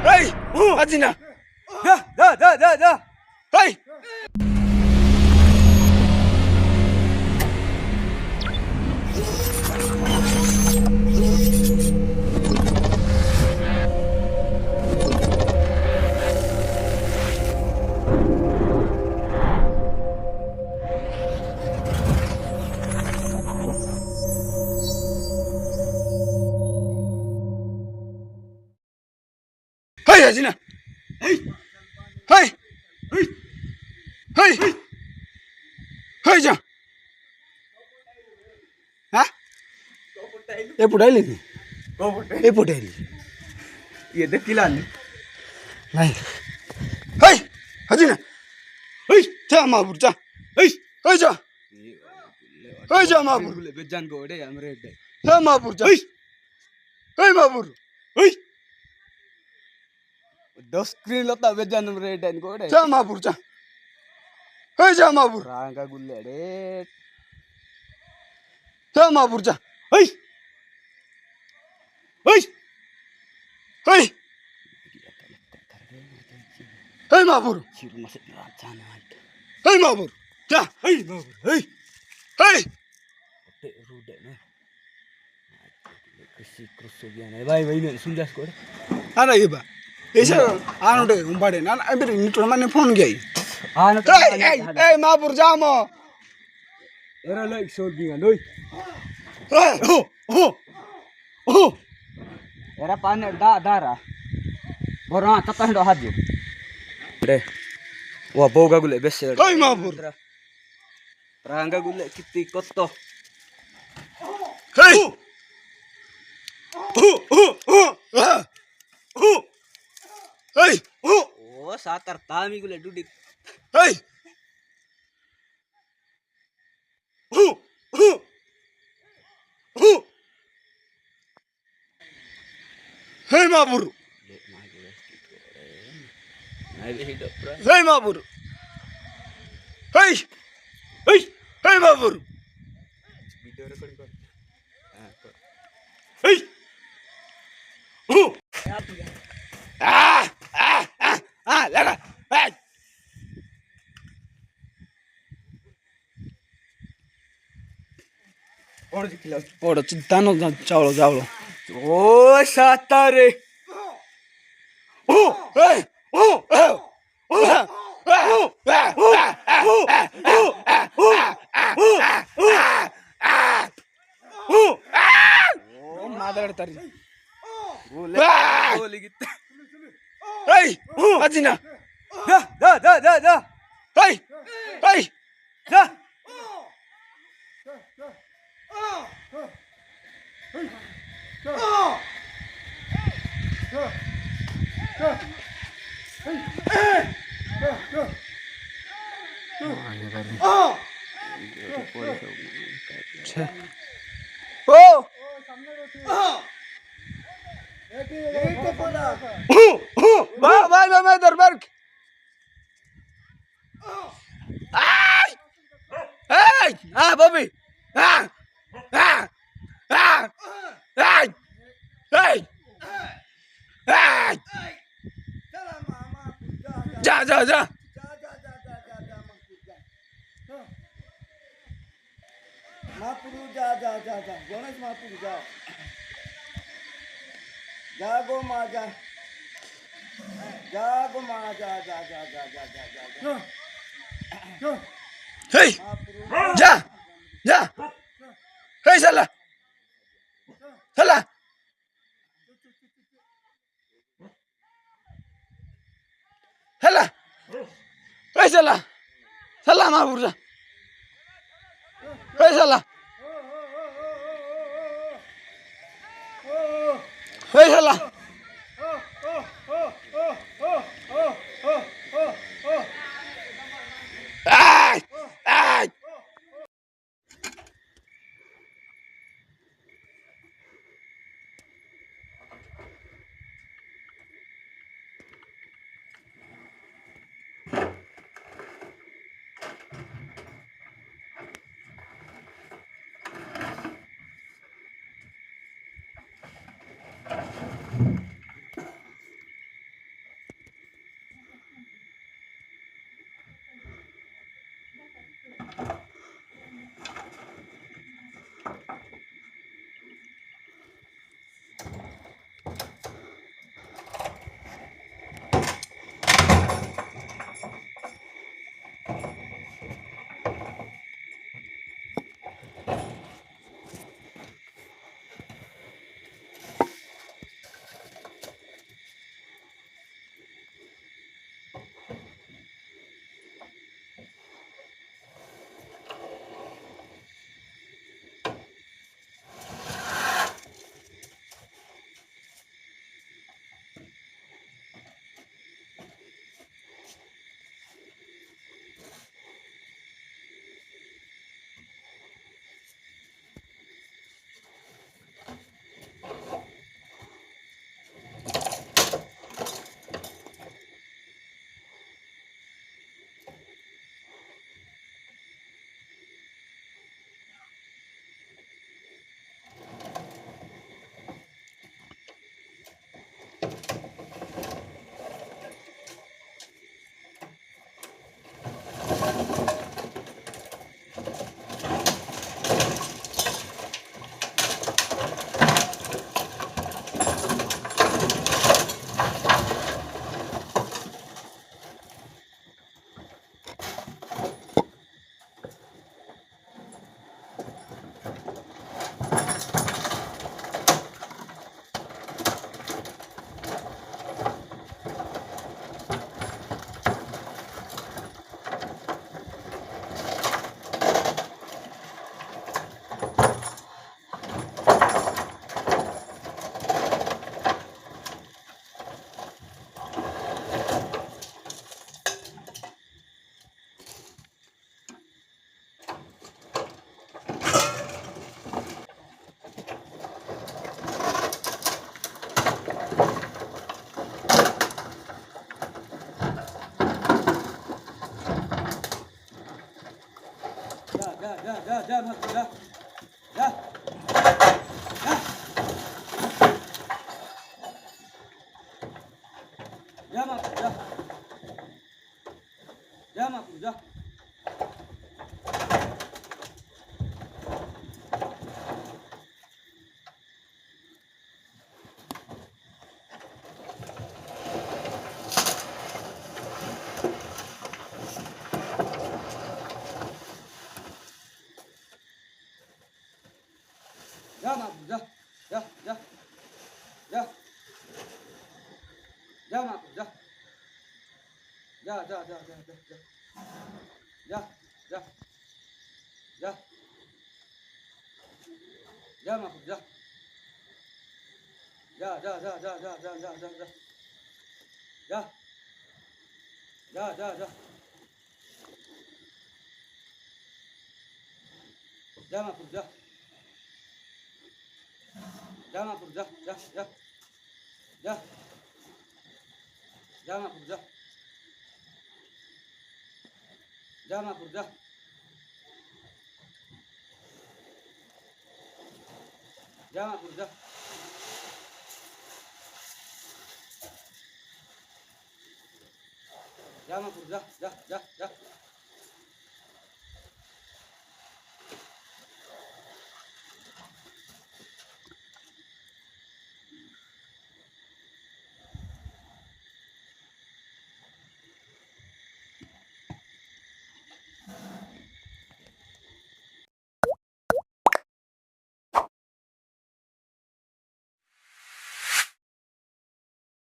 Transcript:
Hey, Adina. Hey. Hey, Adina. Hey. Hey. Hey. Hey. Hey, जा हाँ ये पुटाइली थी ये पुटाइली ये देख किला नहीं नहीं hey Adina hey जा माबुर जा hey hey जा माबुर बेजान गोड़े हमरे डे जा माबुर जा hey माबुर hey 10 स्क्रीन लता बेजान हमरे डे गोड़े जा माबुर जा hey जा माबुर रांगा गुल्ले डे जा माबुर जा hey hey hey hey माबुर चिर मसे राजाना hey माबुर जा hey माबुर hey hey रूडे ने कृषि कृषि ने भाई भाई ने सुन जा कोड़े ana iba ese ano de umbade na abiri ni to mane phone gay आना hey mabur jamo एरा लाइक सोल बिंगा लोई hey oh एरा पाने दा दारा बोरा तता हंडो हाथ दे वो बोगा गुले बेसे hey mabur रांगा गुले कित्ती कत्तो hey hey ओ सातर तामी गुले डुडी hey hey mabur नाइ बे हिडो प्रा hey mabur hey hey hey mabur video recording कर hey llega hey और खिलाओ por chintano chawlo ओ सातारे hey मादरतारी बोले बोली कित्ते hey Adina दा hey hey दा oh vai darbak hey Bobby hey hey जा महापुरु जा गणेश महापुरु जा गो माँ जा गो माँ जा hey जा hey salah hey salah mabur जा hey salah Ya Mahfud, ya. Ya Mahfud, ya. Ya Mahfud, ya. Ya, ya. Ya. Ya Mahfud, ya. Ya, ya, ya, ya, ya, ya. Ya, ya. Ya. Ya Mahfud, ya. Ya, ya, ya, ya, ya, ya, ya, ya, ya. Ya. Ya, ya, ya. Ya Mahfud, ya. Ya Mahfud, ya, ya, ya. Ya. Ya Mahfud, ya. Ya Mahfud, ya. Ya Mahfud, ya. Ya Mahfud, ya, ya, ya, ya.